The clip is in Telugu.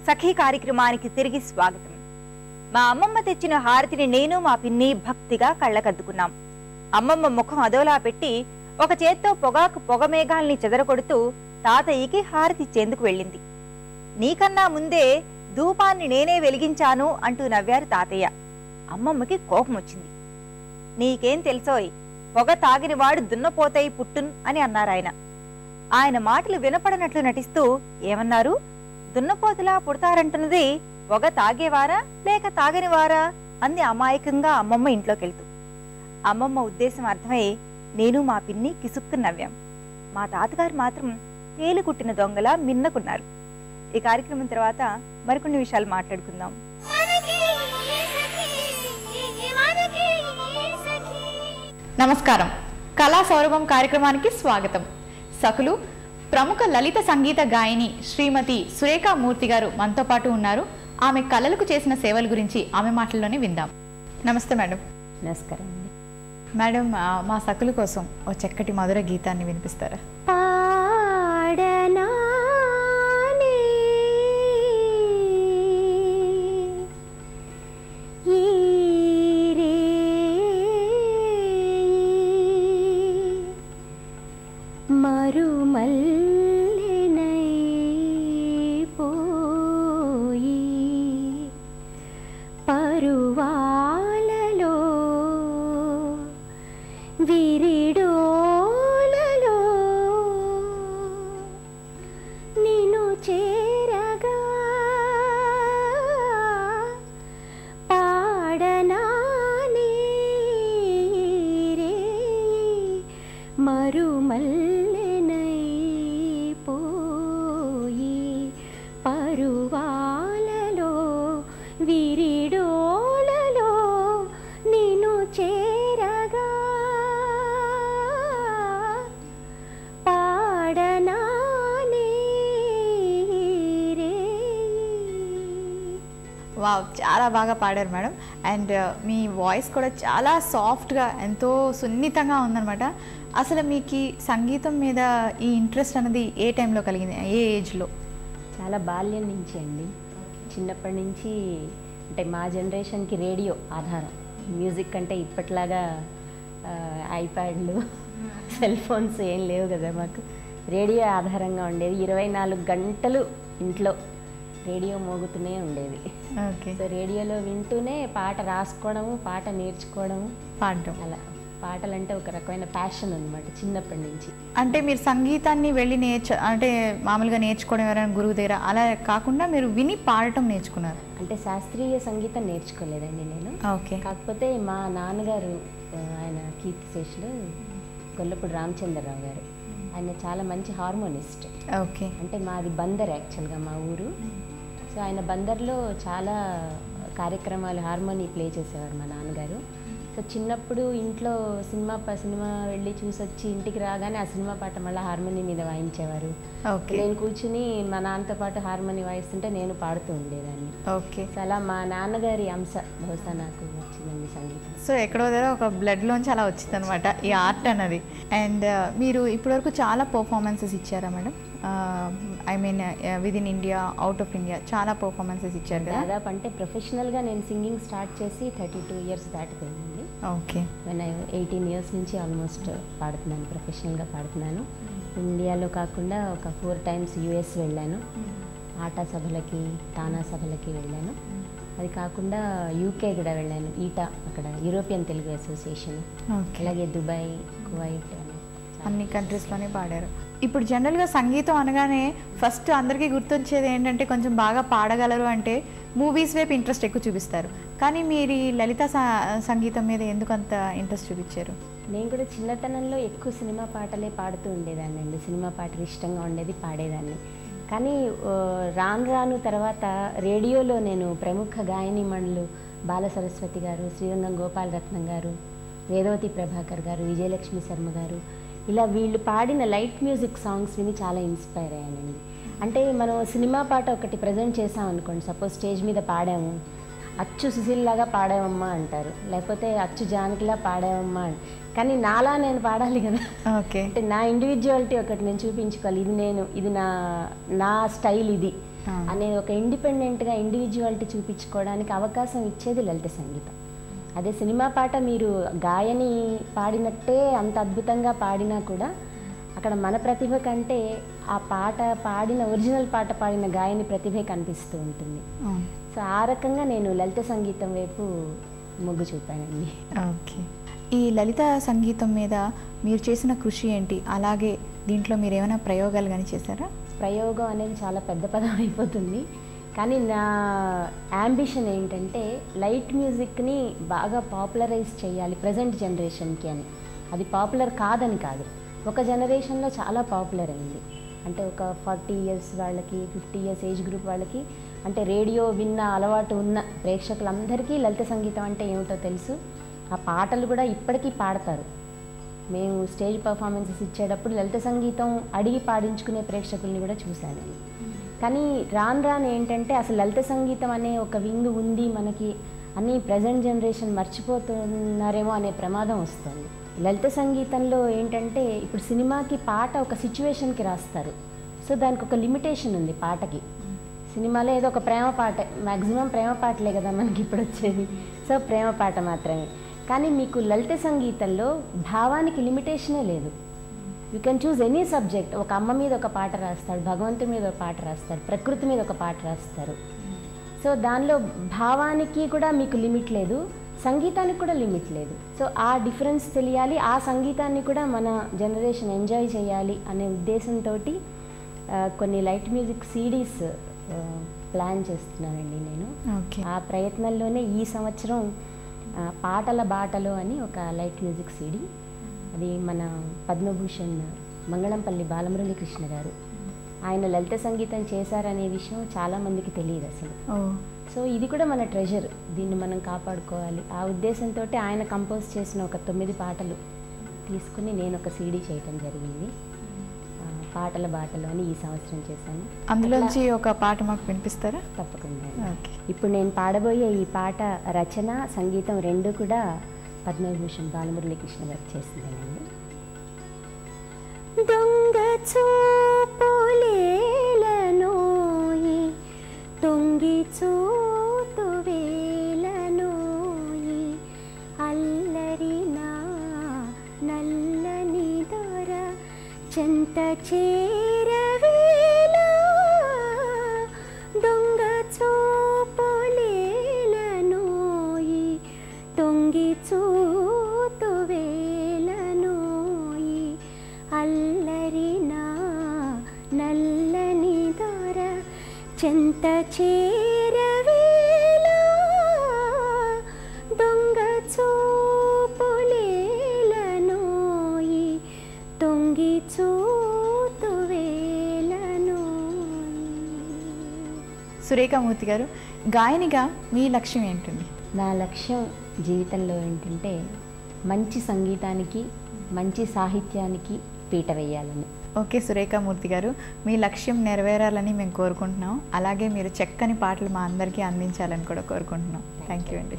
సఖీ కార్యక్రమానికి తిరిగి స్వాగతం. మా అమ్మమ్మ తెచ్చిన హారతిని నేను మా పిన్ని భక్తిగా కళ్ళకద్దుకున్నాం. అమ్మమ్మ ముఖం అదోలా పెట్టి ఒక చేత్తో పొగాకు పొగ మేఘాల్ని చెదరకొడుతూ తాతయ్యకి హారతిచ్చేందుకు వెళ్ళింది. నీకన్నా ముందే ధూపాన్ని నేనే వెలిగించాను అంటూ నవ్వారు తాతయ్య. అమ్మమ్మకి కోపం వచ్చింది. నీకేం తెలుసోయ్, పొగ తాగినవాడు దున్నపోతాయి పుట్టున్ అని అన్నారాయన. ఆయన మాటలు వినపడనట్లు నటిస్తూ ఏమన్నారు? దున్నపోతులా పుడతారంటున్నది పొగ తాగేవారా లేక తాగనివారా అంది అమాయకంగా అమ్మమ్మ ఇంట్లోకెళ్తూ. అమ్మమ్మ ఉద్దేశం అర్థమై నేను మా పిన్ని కిసుక్కు నవ్వాం. మా తాతగారు మాత్రం తేలికుట్టిన దొంగలా మిన్నకున్నారు. ఈ కార్యక్రమం తర్వాత మరికొన్ని విషయాలు మాట్లాడుకుందాం. నమస్కారం. కళా సౌరభం కార్యక్రమానికి స్వాగతం. సకులు ప్రముఖ లలిత సంగీత గాయని శ్రీమతి సురేఖా మూర్తి గారు మనతో పాటు ఉన్నారు. ఆమె కళలకు చేసిన సేవల గురించి ఆమె మాటల్లోనే విందాం. నమస్తే మేడం. నమస్కారం అండి. మేడం, మా సకులు కోసం ఓ చక్కటి మధుర గీతాన్ని వినిపిస్తారా? పాడనా వావ్, చాలా బాగా పాడారు మేడం. అండ్ మీ వాయిస్ కూడా చాలా సాఫ్ట్గా ఎంతో సున్నితంగా ఉందన్నమాట. అసలు మీకు సంగీతం మీద ఈ ఇంట్రెస్ట్ అనేది ఏ టైంలో కలిగింది, ఏ ఏజ్లో? చాలా బాల్యం నుంచి అండి. చిన్నప్పటి నుంచి, అంటే మా జనరేషన్కి రేడియో ఆధారం. మ్యూజిక్ అంటే ఇప్పట్లాగా ఐప్యాడ్లు సెల్ ఫోన్స్ ఏం లేవు కదా. మాకు రేడియో ఆధారంగా ఉండేది. 24 గంటలు ఇంట్లో రేడియో మోగుతూనే ఉండేది. సో రేడియోలో వింటూనే పాట రాసుకోవడము, పాట నేర్చుకోవడము, పాడడం. అలా పాటలంటే ఒక రకమైన ప్యాషన్ అనమాట చిన్నప్పటి నుంచి. అంటే మీరు సంగీతాన్ని వెళ్ళి అంటే మామూలుగా నేర్చుకోవడం ఎవరైనా గురువు దగ్గర అలా కాకుండా మీరు విని పాడటం నేర్చుకున్నారు? అంటే శాస్త్రీయ సంగీతం నేర్చుకోలేదండి నేను. ఓకే. కాకపోతే మా నాన్నగారు, ఆయన కీర్తిశేషులు గొల్లపూడి రామచంద్రరావు గారు, ఆయన చాలా మంచి హార్మోనిస్ట్. ఓకే. అంటే మాది బందర్ యాక్చువల్గా మా ఊరు. సో ఆయన బందర్లో చాలా కార్యక్రమాలు హార్మోనీ ప్లే చేసేవారు మా నాన్నగారు. సో చిన్నప్పుడు ఇంట్లో సినిమా వెళ్ళి చూసొచ్చి ఇంటికి రాగానే ఆ సినిమా పాట మళ్ళీ హార్మోనీ మీద వాయించేవారు. నేను కూర్చుని మా నాన్నతో పాటు హార్మోనీ వాయిస్తుంటే నేను పాడుతూ ఉండేదాన్ని. ఓకే. సో అలా మా నాన్నగారి అంశ బహుశా నాకు వచ్చిందండి సంగీతం. సో ఎక్కడో దగ్గర ఒక బ్లడ్లోంచి అలా వచ్చింది అనమాట ఈ ఆర్ట్ అన్నది. అండ్ మీరు ఇప్పటివరకు చాలా పర్ఫార్మెన్సెస్ ఇచ్చారా madam? I mean with in India, out of India చాలా పర్ఫార్మెన్సెస్ ఇచ్చారు కదా. దాదాపు అంటే ప్రొఫెషనల్గా నేను సింగింగ్ స్టార్ట్ చేసి 32 ఇయర్స్ దాటిపోయింది. ఓకే. నేను 18 ఇయర్స్ నుంచి ఆల్మోస్ట్ పాడుతున్నాను, ప్రొఫెషనల్గా పాడుతున్నాను. ఇండియాలో కాకుండా ఒక 4 టైమ్స్ యుఎస్ వెళ్ళాను. ఆటా సభలకి, తానా సభలకి వెళ్ళాను. అది కాకుండా యూకే కూడా వెళ్ళాను, ఈటా, అక్కడ యూరోపియన్ తెలుగు అసోసియేషన్. అలాగే దుబాయ్, కువైట్, అన్ని కంట్రీస్లోనే పాడారు. ఇప్పుడు జనరల్గా సంగీతం అనగానే ఫస్ట్ అందరికీ గుర్తొచ్చేది ఏంటంటే కొంచెం బాగా పాడగలరు అంటే మూవీస్ వైపు ఇంట్రెస్ట్ ఎక్కువ చూపిస్తారు. కానీ మీరు ఈ లలిత సంగీతం మీద ఎందుకు అంత ఇంట్రెస్ట్ చూపించారు? నేను కూడా చిన్నతనంలో ఎక్కువ సినిమా పాటలే పాడుతూ ఉండేదాన్ని అండి. సినిమా పాటలు ఇష్టంగా ఉండేది, పాడేదాన్ని. కానీ రాను తర్వాత రేడియోలో నేను ప్రముఖ గాయనిమణులు బాల సరస్వతి గారు, శ్రీరంగం గోపాలరత్నం గారు, వేదవతి ప్రభాకర్ గారు, విజయలక్ష్మి శర్మ గారు, ఇలా వీళ్ళు పాడిన లైట్ మ్యూజిక్ సాంగ్స్ విని చాలా ఇన్స్పైర్ అయ్యానండి. అంటే మనం సినిమా పాట ఒకటి ప్రజెంట్ చేసామనుకోండి, సపోజ్ స్టేజ్ మీద పాడాము, అచ్చు సుశీల్లాగా పాడావమ్మా అంటారు, లేకపోతే అచ్చు జానకిలా పాడావమ్మా. కానీ నాలా నేను పాడాలి కదా. ఓకే. అంటే నా ఇండివిజువాలిటీ ఒకటి నేను చూపించుకోవాలి. ఇది నా స్టైల్ ఇది. అనేది ఒక ఇండిపెండెంట్గా ఇండివిజువాలిటీ చూపించుకోవడానికి అవకాశం ఇచ్చేది లలిత సంగీతం. అదే సినిమా పాట మీరు గాయని పాడినట్టే అంత అద్భుతంగా పాడినా కూడా అక్కడ మన ప్రతిభ కంటే ఆ పాట పాడిన ఒరిజినల్ పాట పాడిన గాయని ప్రతిభే కనిపిస్తూ ఉంటుంది. సో ఆ రకంగా నేను లలిత సంగీతం వైపు మొగ్గు చూపానండి. ఓకే, ఈ లలిత సంగీతం మీద మీరు చేసిన కృషి ఏంటి? అలాగే దీంట్లో మీరు ఏమైనా ప్రయోగాలు కానీ చేశారా? ప్రయోగం అనేది చాలా పెద్ద పదం అయిపోతుంది, కానీ నా యాంబిషన్ ఏంటంటే లైట్ మ్యూజిక్ని బాగా పాపులరైజ్ చేయాలి ప్రజెంట్ జనరేషన్కి అని. అది పాపులర్ కాదని కాదు, ఒక జనరేషన్లో చాలా పాపులర్ అయింది. అంటే ఒక 40 years వాళ్ళకి, 50 years ఏజ్ గ్రూప్ వాళ్ళకి, అంటే రేడియో విన్న అలవాటు ఉన్న ప్రేక్షకులందరికీ లలిత సంగీతం అంటే ఏమిటో తెలుసు. ఆ పాటలు కూడా ఇప్పటికీ పాడతారు. మేము స్టేజ్ పర్ఫార్మెన్సెస్ ఇచ్చేటప్పుడు లలిత సంగీతం అడిగి పాడించుకునే ప్రేక్షకుల్ని కూడా చూశాను. కానీ రాను రాను ఏంటంటే అసలు లలిత సంగీతం అనే ఒక వింగ్ ఉంది మనకి అని ప్రజెంట్ జనరేషన్ మర్చిపోతున్నారేమో అనే ప్రమాదం వస్తుంది. లలిత సంగీతంలో ఏంటంటే ఇప్పుడు సినిమాకి పాట ఒక సిచ్యువేషన్కి రాస్తారు. సో దానికి ఒక లిమిటేషన్ ఉంది పాటకి. సినిమాలో ఏదో ఒక ప్రేమ పాట, మ్యాక్సిమం ప్రేమ పాటలే కదా మనకి ఇప్పుడు వచ్చేది, సో ప్రేమ పాట మాత్రమే. కానీ మీకు లలిత సంగీతంలో భావానికి లిమిటేషనే లేదు. You can choose any subject. ఒక అమ్మ మీద ఒక పాట రాస్తాడు, భగవంతుడి మీద ఒక పాట రాస్తారు, ప్రకృతి మీద ఒక పాట రాస్తారు. సో దానిలో భావానికి కూడా మీకు లిమిట్ లేదు, సంగీతానికి కూడా లిమిట్ లేదు. సో ఆ డిఫరెన్స్ తెలియాలి, ఆ సంగీతాన్ని కూడా మన జనరేషన్ ఎంజాయ్ చేయాలి అనే ఉద్దేశంతో కొన్ని లైట్ మ్యూజిక్ సిడీస్ ప్లాన్ చేస్తున్నానండి నేను. ఆ ప్రయత్నంలోనే ఈ సంవత్సరం పాటల బాటలో అని ఒక లైట్ మ్యూజిక్ సిడీ, అది మన పద్మభూషణ్ మంగళంపల్లి బాలమురళీకృష్ణ గారు, ఆయన లలిత సంగీతం చేశారనే విషయం చాలామందికి తెలియదు అసలు. సో ఇది కూడా మన ట్రెజర్, దీన్ని మనం కాపాడుకోవాలి. ఆ ఉద్దేశంతో ఆయన కంపోజ్ చేసిన ఒక 9 పాటలు తీసుకుని నేను ఒక సీడీ చేయటం జరిగింది. పాటల బాటలో అని ఈ సంవత్సరం చేశాను. అందులోంచి ఒక పాట మాకు వినిపిస్తారా? తప్పకుండా. ఇప్పుడు నేను పాడబోయే ఈ పాట రచన, సంగీతం రెండు కూడా పద్మభూషణ్ బాలమురళీకృష్ణ గారు చేసిందేనండి. దొంగ చూపులేలనోయి తొంగి చూతు వేలనోయి అల్లరినా నల్లని దొర చెంత చేరవేలా దొంగ చూపులేలనోయి తొంగి చూతు వేలనోయి అల్లరినా నల్లని దొర చెంత చేరవేలా దొంగ చూపులేలనోయి తొంగి చూతు వేలనోయి. సురేఖామూర్తి గారు, గాయనిగా మీ లక్ష్యం ఏంటండి? నా లక్ష్యం జీవితంలో ఏంటంటే మంచి సంగీతానికి, మంచి సాహిత్యానికి పీట వేయాలని. ఓకే సురేఖామూర్తి గారు, మీ లక్ష్యం నెరవేరాలని మేము కోరుకుంటున్నాం. అలాగే మీరు చక్కని పాటలు మా అందరికీ అందించాలని కూడా కోరుకుంటున్నాం. థ్యాంక్ యూ అండి.